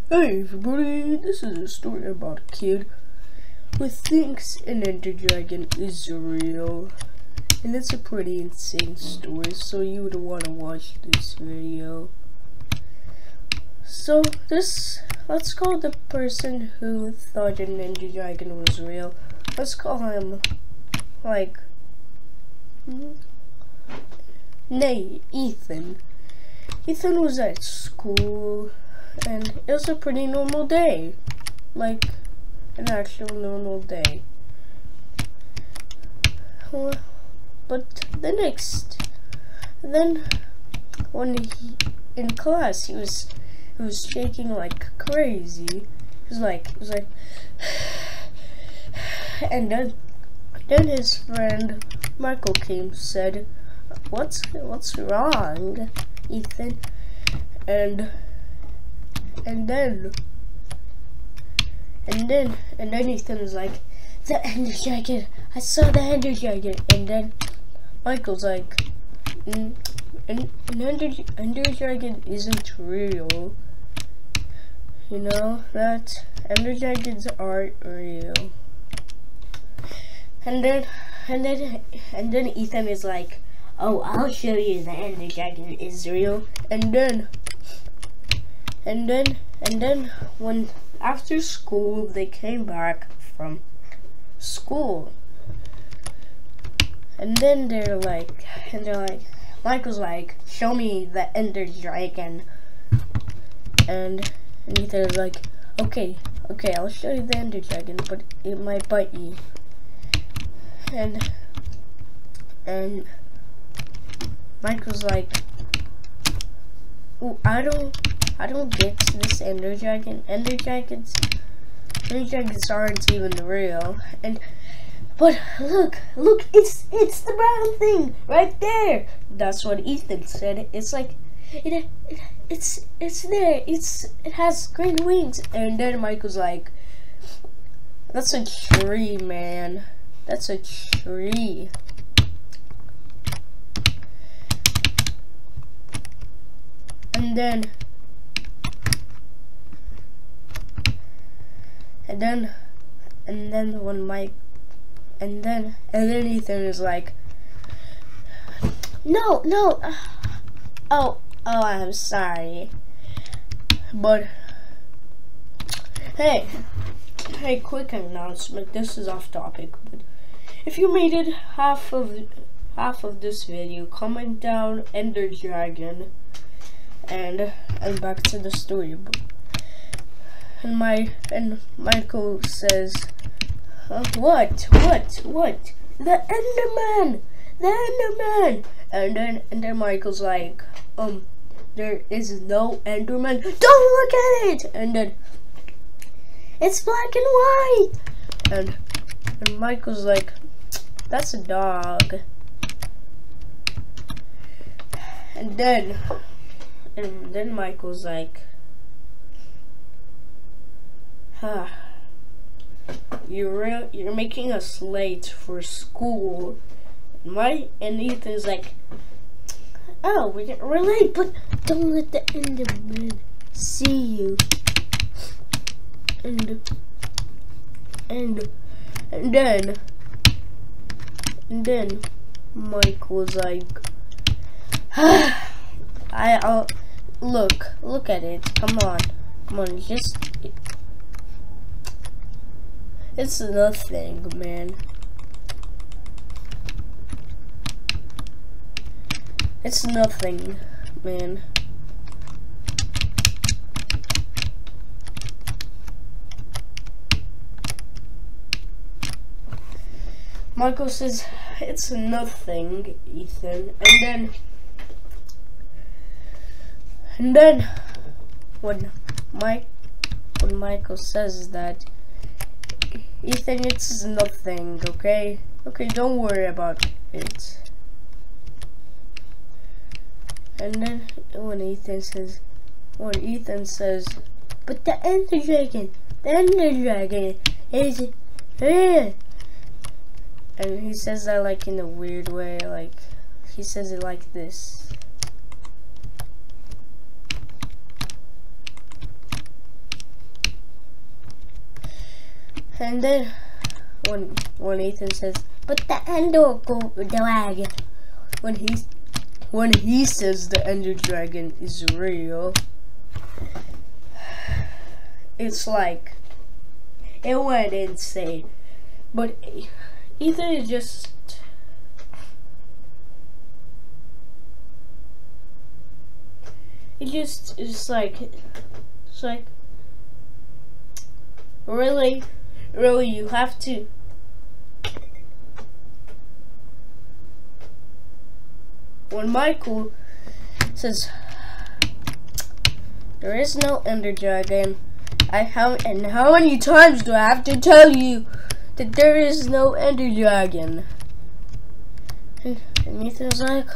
Hey everybody, this is a story about a kid who thinks an ender dragon is real. And it's a pretty insane story, so you would want to watch this video. So let's call the person who thought an ender dragon was real, let's call him, Ethan. Ethan was at school, and it was a pretty normal day, like an actual normal day. But then when in class, he was shaking like crazy. He was like, and then his friend Michael came, said, "What's wrong, Ethan?" And then Ethan was like, "The ender dragon! I saw the ender dragon!" And then Michael's like, "An ender dragon isn't real. You know that ender dragons aren't real." And then Ethan is like, "Oh, I'll show you the ender dragon is real." And then when after school they came back from school, and then they're like, Michael's like, "Show me the ender dragon." And Ethan is like, okay, I'll show you the ender dragon, but it might bite you. And Michael's like, "Ooh, I don't get this ender dragon. Ender dragons aren't even real." But look, it's the brown thing right there. That's what Ethan said. It's like it's there. It has green wings. And then Michael's like, "That's a tree, man. That's a tree." And then Ethan is like, no, oh, I'm sorry, but hey, quick announcement. This is off topic, but if you made it half of this video, comment down ender dragon, and back to the story. And Michael says, what? The Enderman! And then Michael's like, there is no Enderman. Don't look at it! And then it's black and white. And Michael's like, that's a dog. And then Michael's like, you're making us late for school. And Ethan's like, "Oh, we're late, but don't let the Enderman see you." And then Michael's like, I'll look at it. Come on, just. It's nothing, man. It's nothing, man. Michael says, "It's nothing, Ethan." And then when Michael says that, Ethan, it's nothing, okay? Okay, don't worry about it. And then when Ethan says, "But the ender dragon is real." And he says that like in a weird way, like he says it like this. And then when Ethan says, "But the Ender Dragon," when he says the Ender Dragon is real, it's like it went insane. But Ethan is just it's like really you have to when Michael says there is no Ender Dragon, how many times do I have to tell you that there is no Ender Dragon? And Ethan's like,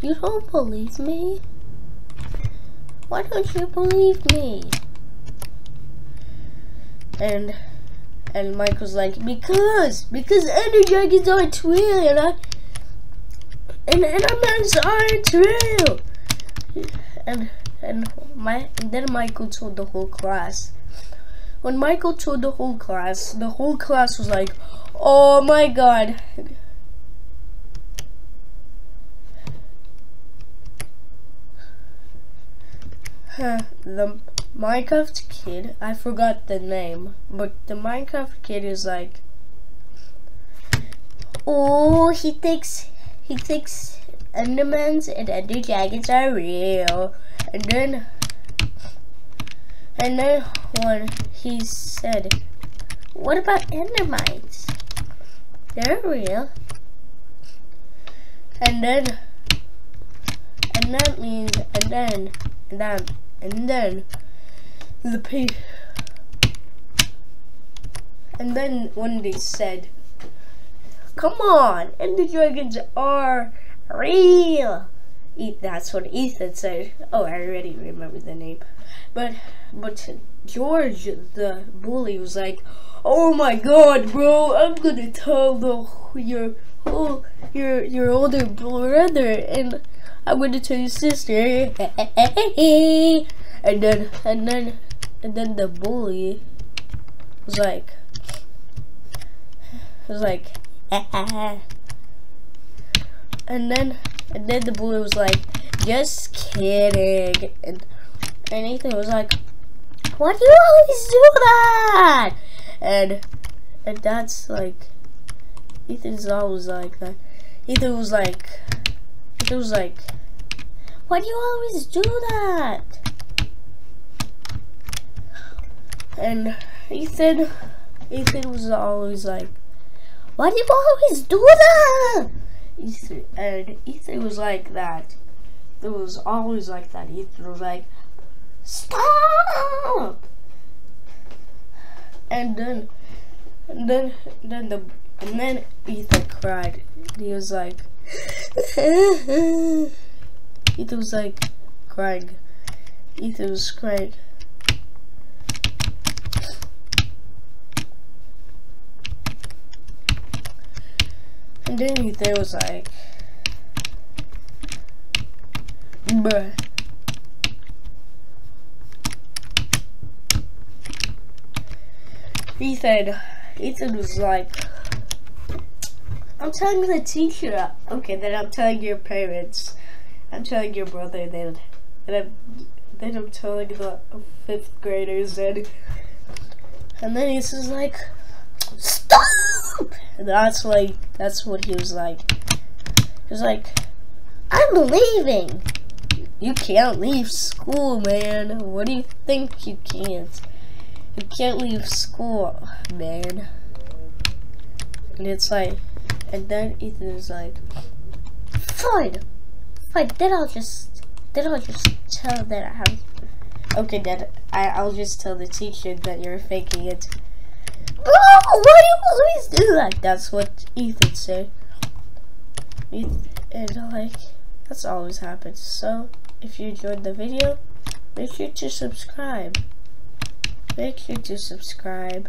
you don't believe me? Why don't you believe me? And Michael's like, because Ender Dragons aren't real, and Endermans aren't real. And then Michael told the whole class. When Michael told the whole class was like, oh my god. The Minecraft kid, I forgot the name, but the Minecraft kid is like, oh, he thinks Endermans and Ender Dragons are real. And then when he said, what about Endermites? They're real. And then when they said, come on, Ender Dragons are real. That's what Ethan said. Oh, I already remember the name. But George, the bully, was like, oh my god, bro, I'm gonna tell your older brother, and I'm gonna tell your sister. And then the bully was like and then the bully was like, just kidding. And Ethan was like, why do you always do that? And that's like, Ethan's always like that. Ethan was like, why do you always do that? And Ethan was always like, why do you always do that? Ethan was like that. It was always like that. Ethan was like, stop! And then Ethan cried. He was like, Ethan was like crying. Ethan was crying. And then Ethan was like, bruh. Ethan was like, I'm telling the teacher. Okay, then I'm telling your parents. I'm telling your brother. Then I'm telling the 5th graders. And then he's just like, stop! And that's what he was like. He was like, I'm leaving. You can't leave school, man. What do you think? You can't? You can't leave school, man. And it's like, and then Ethan is like, fine. Then I'll just tell that I have. Okay, Dad. I'll just tell the teacher that you're faking it. Bro, why do you always do that? That's what Ethan said. And like, that's always happens. So, if you enjoyed the video, make sure to subscribe. Make sure to subscribe.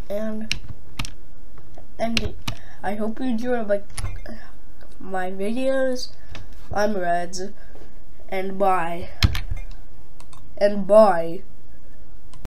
And I hope you enjoy my videos. I'm Reds. And bye.